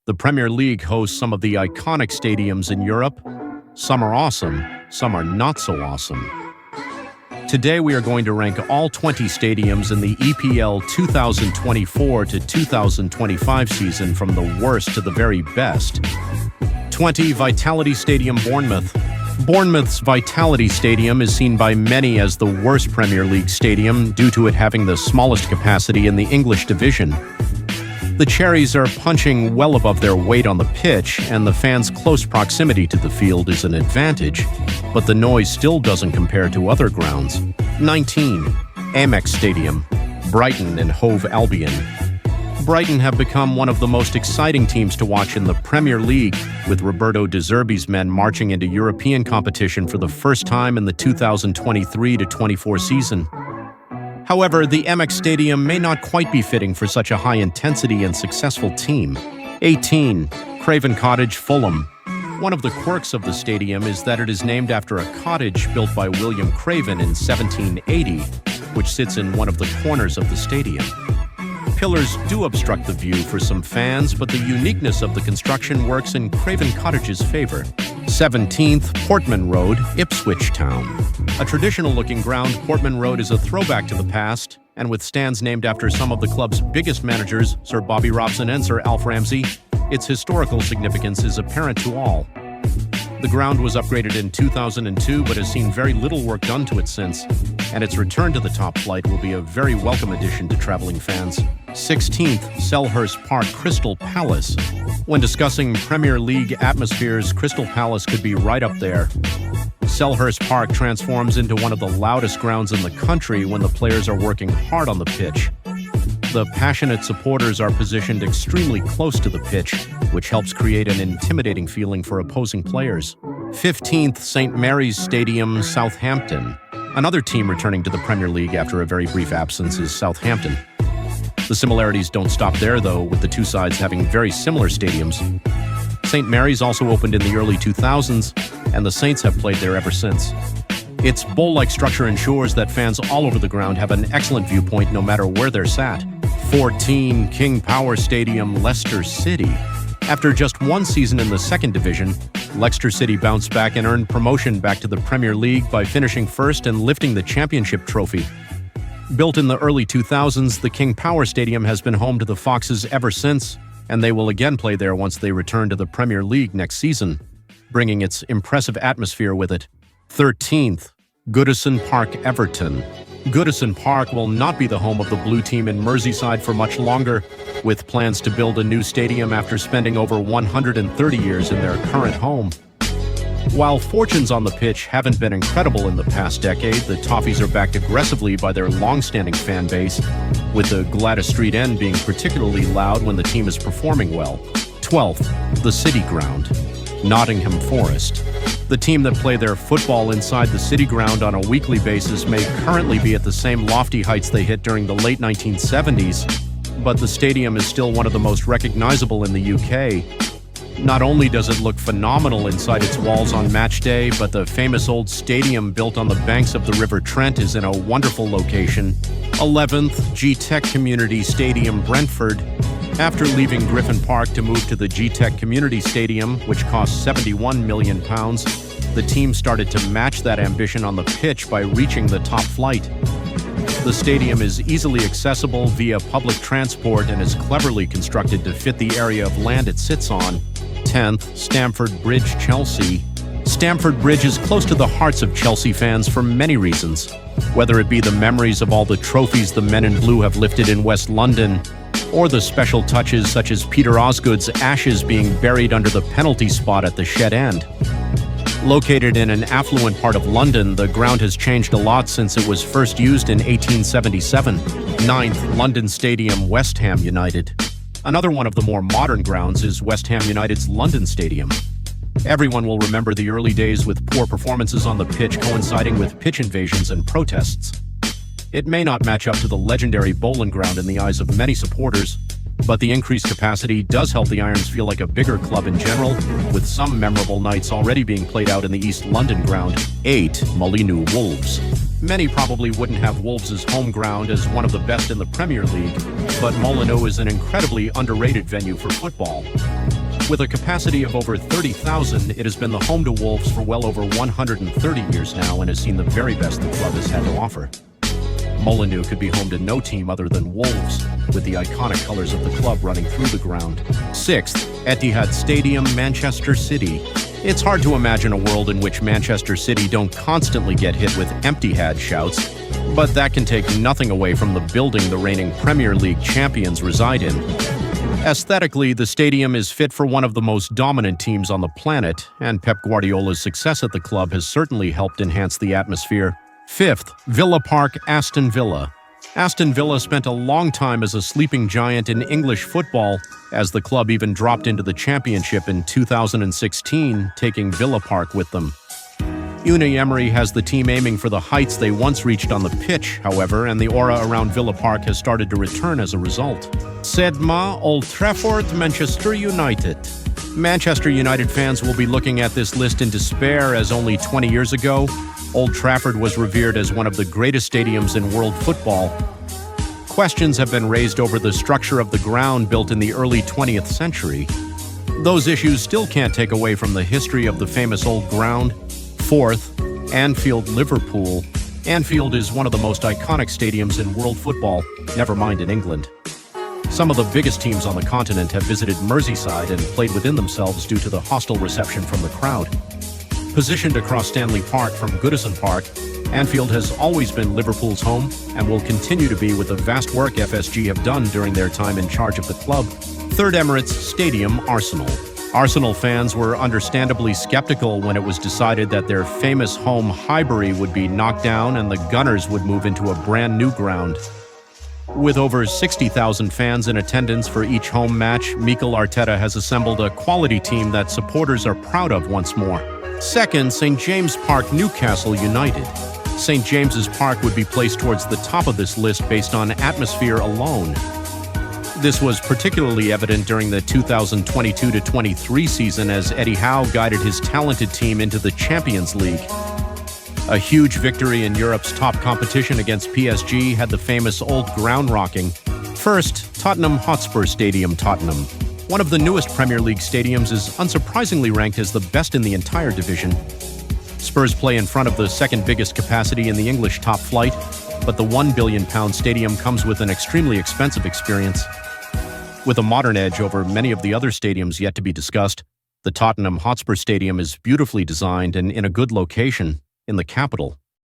The Premier League hosts some of the iconic stadiums in Europe. Some are awesome, some are not so awesome. Today we are going to rank all 20 stadiums in the EPL 2024 to 2025 season from the worst to the very best. 20. Vitality Stadium, Bournemouth. Bournemouth's Vitality Stadium is seen by many as the worst Premier League stadium due to it having the smallest capacity in the English division. The Cherries are punching well above their weight on the pitch, and the fans' close proximity to the field is an advantage, but the noise still doesn't compare to other grounds. 19. Amex Stadium, Brighton and Hove Albion. Brighton have become one of the most exciting teams to watch in the Premier League, with Roberto De Zerbi's men marching into European competition for the first time in the 2023-24 season. However, the Amex Stadium may not quite be fitting for such a high-intensity and successful team. 18. Craven Cottage, Fulham. One of the quirks of the stadium is that it is named after a cottage built by William Craven in 1780, which sits in one of the corners of the stadium. Pillars do obstruct the view for some fans, but the uniqueness of the construction works in Craven Cottage's favor. 17th, Portman Road, Ipswich Town. A traditional-looking ground, Portman Road is a throwback to the past, and with stands named after some of the club's biggest managers, Sir Bobby Robson and Sir Alf Ramsey, its historical significance is apparent to all. The ground was upgraded in 2002 but has seen very little work done to it since, and its return to the top flight will be a very welcome addition to traveling fans. 16th, Selhurst Park, Crystal Palace. When discussing Premier League atmospheres, Crystal Palace could be right up there. Selhurst Park transforms into one of the loudest grounds in the country when the players are working hard on the pitch. The passionate supporters are positioned extremely close to the pitch, which helps create an intimidating feeling for opposing players. 15th, St. Mary's Stadium, Southampton. Another team returning to the Premier League after a very brief absence is Southampton. The similarities don't stop there, though, with the two sides having very similar stadiums. St. Mary's also opened in the early 2000s, and the Saints have played there ever since. Its bowl-like structure ensures that fans all over the ground have an excellent viewpoint no matter where they're sat. 14. King Power Stadium, Leicester City. After just one season in the second division, Leicester City bounced back and earned promotion back to the Premier League by finishing first and lifting the championship trophy. Built in the early 2000s, the King Power Stadium has been home to the Foxes ever since, and they will again play there once they return to the Premier League next season, bringing its impressive atmosphere with it. 13th, Goodison Park, Everton. Goodison Park will not be the home of the Blue Team in Merseyside for much longer, with plans to build a new stadium after spending over 130 years in their current home. While fortunes on the pitch haven't been incredible in the past decade, the Toffees are backed aggressively by their long-standing fan base, with the Gladys Street End being particularly loud when the team is performing well. 12th, the City Ground, Nottingham Forest. The team that play their football inside the City Ground on a weekly basis may currently be at the same lofty heights they hit during the late 1970s, but the stadium is still one of the most recognizable in the UK. Not only does it look phenomenal inside its walls on match day, but the famous old stadium built on the banks of the River Trent is in a wonderful location. 11th, G-Tech Community Stadium, Brentford. After leaving Griffin Park to move to the G-Tech Community Stadium, which cost £71 million, the team started to match that ambition on the pitch by reaching the top flight. The stadium is easily accessible via public transport and is cleverly constructed to fit the area of land it sits on. 10th, Stamford Bridge, Chelsea. Stamford Bridge is close to the hearts of Chelsea fans for many reasons, whether it be the memories of all the trophies the men in blue have lifted in West London, or the special touches such as Peter Osgood's ashes being buried under the penalty spot at the Shed End. Located in an affluent part of London, the ground has changed a lot since it was first used in 1877. 9th, London Stadium, West Ham United. Another one of the more modern grounds is West Ham United's London Stadium. Everyone will remember the early days with poor performances on the pitch coinciding with pitch invasions and protests. It may not match up to the legendary Bowling Ground in the eyes of many supporters, but the increased capacity does help the Irons feel like a bigger club in general, with some memorable nights already being played out in the East London ground. 8. Molineux Wolves. Many probably wouldn't have Wolves' home ground as one of the best in the Premier League, but Molineux is an incredibly underrated venue for football. With a capacity of over 30,000, it has been the home to Wolves for well over 130 years now and has seen the very best the club has had to offer. Molineux could be home to no team other than Wolves, with the iconic colors of the club running through the ground. 6th, Etihad Stadium, Manchester City. It's hard to imagine a world in which Manchester City don't constantly get hit with empty-had shouts, but that can take nothing away from the building the reigning Premier League champions reside in. Aesthetically, the stadium is fit for one of the most dominant teams on the planet, and Pep Guardiola's success at the club has certainly helped enhance the atmosphere. 5th, Villa Park, Aston Villa. Aston Villa spent a long time as a sleeping giant in English football, as the club even dropped into the Championship in 2016, taking Villa Park with them. Unai Emery has the team aiming for the heights they once reached on the pitch, however, and the aura around Villa Park has started to return as a result. 7th, Old Trafford, Manchester United. Manchester United fans will be looking at this list in despair, as only 20 years ago, Old Trafford was revered as one of the greatest stadiums in world football. Questions have been raised over the structure of the ground built in the early 20th century. Those issues still can't take away from the history of the famous old ground. 4th, Anfield, Liverpool. Anfield is one of the most iconic stadiums in world football, never mind in England. Some of the biggest teams on the continent have visited Merseyside and played within themselves due to the hostile reception from the crowd. Positioned across Stanley Park from Goodison Park, Anfield has always been Liverpool's home and will continue to be with the vast work FSG have done during their time in charge of the club. 3rd, Emirates Stadium, Arsenal. Arsenal fans were understandably skeptical when it was decided that their famous home Highbury would be knocked down and the Gunners would move into a brand new ground. With over 60,000 fans in attendance for each home match, Mikel Arteta has assembled a quality team that supporters are proud of once more. 2nd, St. James Park, Newcastle United. St. James's Park would be placed towards the top of this list based on atmosphere alone. This was particularly evident during the 2022-23 season as Eddie Howe guided his talented team into the Champions League. A huge victory in Europe's top competition against PSG had the famous old ground rocking. 1st, Tottenham Hotspur Stadium, Tottenham. One of the newest Premier League stadiums is unsurprisingly ranked as the best in the entire division. Spurs play in front of the second biggest capacity in the English top flight, but the £1 billion stadium comes with an extremely expensive experience. With a modern edge over many of the other stadiums yet to be discussed, the Tottenham Hotspur Stadium is beautifully designed and in a good location in the capital.